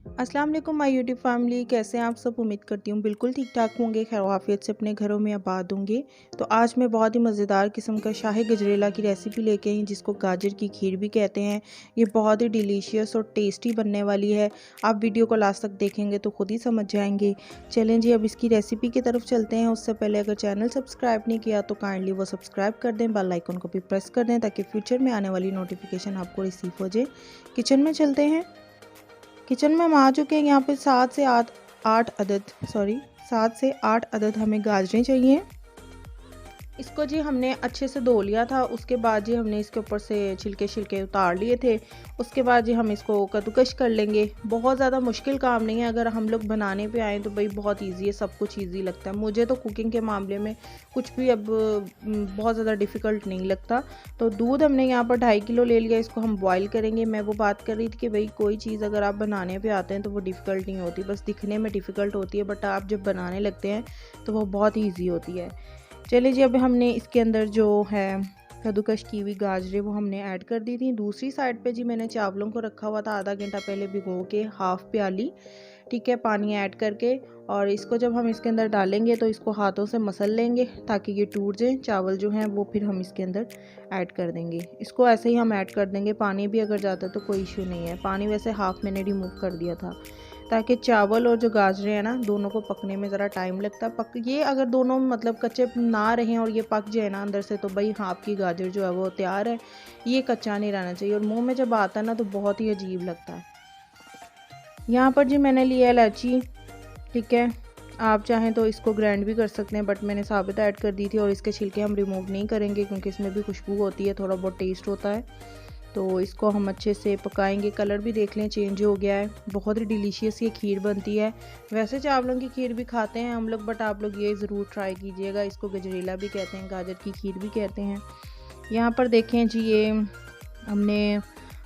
अस्सलाम वालेकुम my YouTube family, कैसे हैं आप सब। उम्मीद करती हूँ बिल्कुल ठीक ठाक होंगे, खैर आफियत से अपने घरों में आबाद होंगे। तो आज मैं बहुत ही मज़ेदार किस्म का शाही गजरेला की रेसिपी लेके आई, जिसको गाजर की खीर भी कहते हैं। ये बहुत ही डिलीशियस और टेस्टी बनने वाली है। आप वीडियो को लास्ट तक देखेंगे तो खुद ही समझ जाएंगे। चलें जी, अब इसकी रेसिपी की तरफ चलते हैं। उससे पहले अगर चैनल सब्सक्राइब नहीं किया तो काइंडली वो सब्सक्राइब कर दें, बेल आइकन को भी प्रेस कर दें ताकि फ्यूचर में आने वाली नोटिफिकेशन आपको रिसीव हो जाए। किचन में चलते हैं। किचन में हम आ चुके हैं। यहाँ पे 7 से 8 अदद हमें गाजरें चाहिए। इसको जी हमने अच्छे से धो लिया था। उसके बाद जी हमने इसके ऊपर से छिलके उतार लिए थे। उसके बाद जी हम इसको कद्दूकश कर लेंगे। बहुत ज़्यादा मुश्किल काम नहीं है। अगर हम लोग बनाने पे आएँ तो भाई बहुत इजी है, सब कुछ इजी लगता है। मुझे तो कुकिंग के मामले में कुछ भी अब बहुत ज़्यादा डिफ़िकल्ट नहीं लगता। तो दूध हमने यहाँ पर 2.5 किलो ले लिया। इसको हम बॉयल करेंगे। मैं वो बात कर रही थी कि भाई कोई चीज़ अगर आप बनाने पर आते हैं तो वो डिफ़िकल्ट नहीं होती, बस दिखने में डिफ़िकल्ट होती है, बट आप जब बनाने लगते हैं तो वो बहुत ही ईजी होती है। चलिए जी, अब हमने इसके अंदर जो है कद्दूकश की हुई गाजरें वो हमने ऐड कर दी थी। दूसरी साइड पे जी मैंने चावलों को रखा हुआ था आधा घंटा पहले भिगो के, हाफ़ प्याली, ठीक है, पानी ऐड करके। और इसको जब हम इसके अंदर डालेंगे तो इसको हाथों से मसल लेंगे ताकि ये टूट जाए। चावल जो हैं वो फिर हम इसके अंदर ऐड कर देंगे। इसको ऐसे ही हम ऐड कर देंगे। पानी भी अगर जाता है तो कोई इशू नहीं है। पानी वैसे हाफ़ मैंने रिमूव कर दिया था ताकि चावल और जो गाजरें हैं ना, दोनों को पकने में ज़रा टाइम लगता है। ये अगर दोनों मतलब कच्चे ना रहें और ये पक जाए ना अंदर से, तो भाई हाँ, आपकी गाजर जो है वो तैयार है। ये कच्चा नहीं रहना चाहिए, और मुंह में जब आता है ना तो बहुत ही अजीब लगता है। यहाँ पर जी मैंने लिया इलायची, ठीक है। आप चाहें तो इसको ग्राइंड भी कर सकते हैं, बट मैंने साबित ऐड कर दी थी। और इसके छिलके हम रिमूव नहीं करेंगे क्योंकि इसमें भी खुशबू होती है, थोड़ा बहुत टेस्ट होता है। तो इसको हम अच्छे से पकाएंगे। कलर भी देख लें चेंज हो गया है। बहुत ही डिलीशियस ये खीर बनती है। वैसे चावलों की खीर भी खाते हैं हम लोग, बट आप लोग ये ज़रूर ट्राई कीजिएगा। इसको गजरेला भी कहते हैं, गाजर की खीर भी कहते हैं। यहाँ पर देखें जी, ये हमने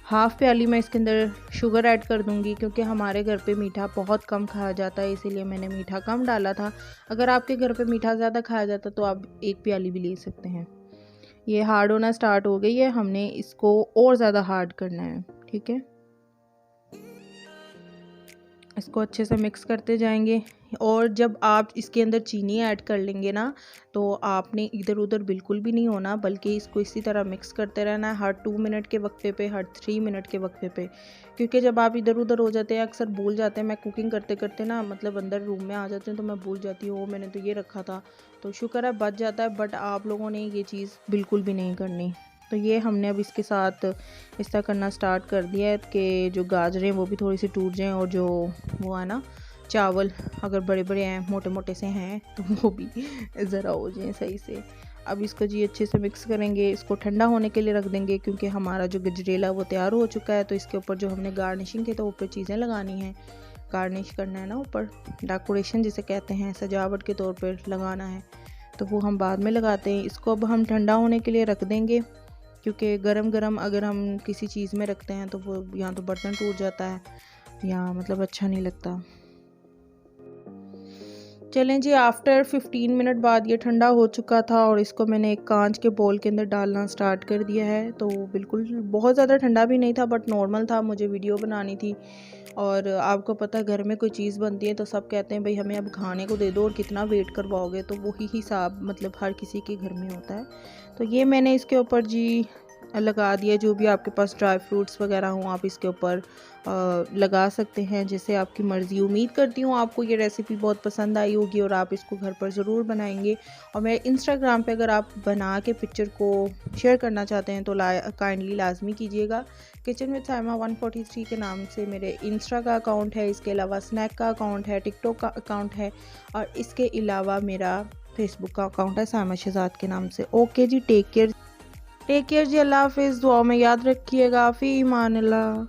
हाफ़ प्याली में इसके अंदर शुगर ऐड कर दूंगी, क्योंकि हमारे घर पे मीठा बहुत कम खाया जाता है, इसीलिए मैंने मीठा कम डाला था। अगर आपके घर पे मीठा ज़्यादा खाया जाता तो आप 1 प्याली भी ले सकते हैं। ये हार्ड होना स्टार्ट हो गई है, हमने इसको और ज़्यादा हार्ड करना है, ठीक है। इसको अच्छे से मिक्स करते जाएंगे। और जब आप इसके अंदर चीनी ऐड कर लेंगे ना, तो आपने इधर उधर बिल्कुल भी नहीं होना, बल्कि इसको इसी तरह मिक्स करते रहना है, हर 2 मिनट के वक्फे पे, हर 3 मिनट के वक्फे पे। क्योंकि जब आप इधर उधर हो जाते हैं, अक्सर भूल जाते हैं। मैं कुकिंग करते करते ना, मतलब अंदर रूम में आ जाते हैं तो मैं भूल जाती हूँ, मैंने तो ये रखा था। तो शुक्र है बच जाता है, बट आप लोगों ने ये चीज़ बिल्कुल भी नहीं करनी। तो ये हमने अब इसके साथ इस तरह करना स्टार्ट कर दिया है कि जो गाजरें वो भी थोड़ी सी टूट जाएं, और जो वो है ना चावल, अगर बड़े बड़े हैं, मोटे मोटे से हैं, तो वो भी ज़रा हो जाएं सही से। अब इसको जी अच्छे से मिक्स करेंगे। इसको ठंडा होने के लिए रख देंगे, क्योंकि हमारा जो गजरेला वो तैयार हो चुका है। तो इसके ऊपर जो हमने गार्निशिंग के तो ऊपर चीज़ें लगानी हैं, गार्निश करना है ना, ऊपर डेकोरेशन जिसे कहते हैं, सजावट के तौर पर लगाना है, तो वो हम बाद में लगाते हैं। इसको अब हम ठंडा होने के लिए रख देंगे, क्योंकि गरम गरम अगर हम किसी चीज़ में रखते हैं तो वो या तो बर्तन टूट जाता है, या मतलब अच्छा नहीं लगता। चलें जी, आफ्टर 15 मिनट बाद ये ठंडा हो चुका था, और इसको मैंने एक कांच के बोल के अंदर डालना स्टार्ट कर दिया है। तो बिल्कुल बहुत ज़्यादा ठंडा भी नहीं था, बट नॉर्मल था, मुझे वीडियो बनानी थी। और आपको पता है, घर में कोई चीज़ बनती है तो सब कहते हैं भाई हमें अब खाने को दे दो, और कितना वेट करवाओगे। तो वही हिसाब मतलब हर किसी के घर में होता है। तो ये मैंने इसके ऊपर जी लगा दिया। जो भी आपके पास ड्राई फ्रूट्स वगैरह हों, आप इसके ऊपर लगा सकते हैं, जैसे आपकी मर्ज़ी। उम्मीद करती हूँ आपको ये रेसिपी बहुत पसंद आई होगी, और आप इसको घर पर ज़रूर बनाएंगे। और मेरे इंस्टाग्राम पे अगर आप बना के पिक्चर को शेयर करना चाहते हैं तो काइंडली लाजमी कीजिएगा। किचन विद साइमा 143 के नाम से मेरे इंस्टा का अकाउंट है। इसके अलावा स्नैक का अकाउंट है, टिकटॉक का अकाउंट है, और इसके अलावा मेरा फेसबुक का अकाउंट है साइमा शहजाद के नाम से। ओके जी, टेक केयर जी, अल्लाह हाफिज़। दुआ में याद रखिएगा। फ़ी ईमान अल्लाह।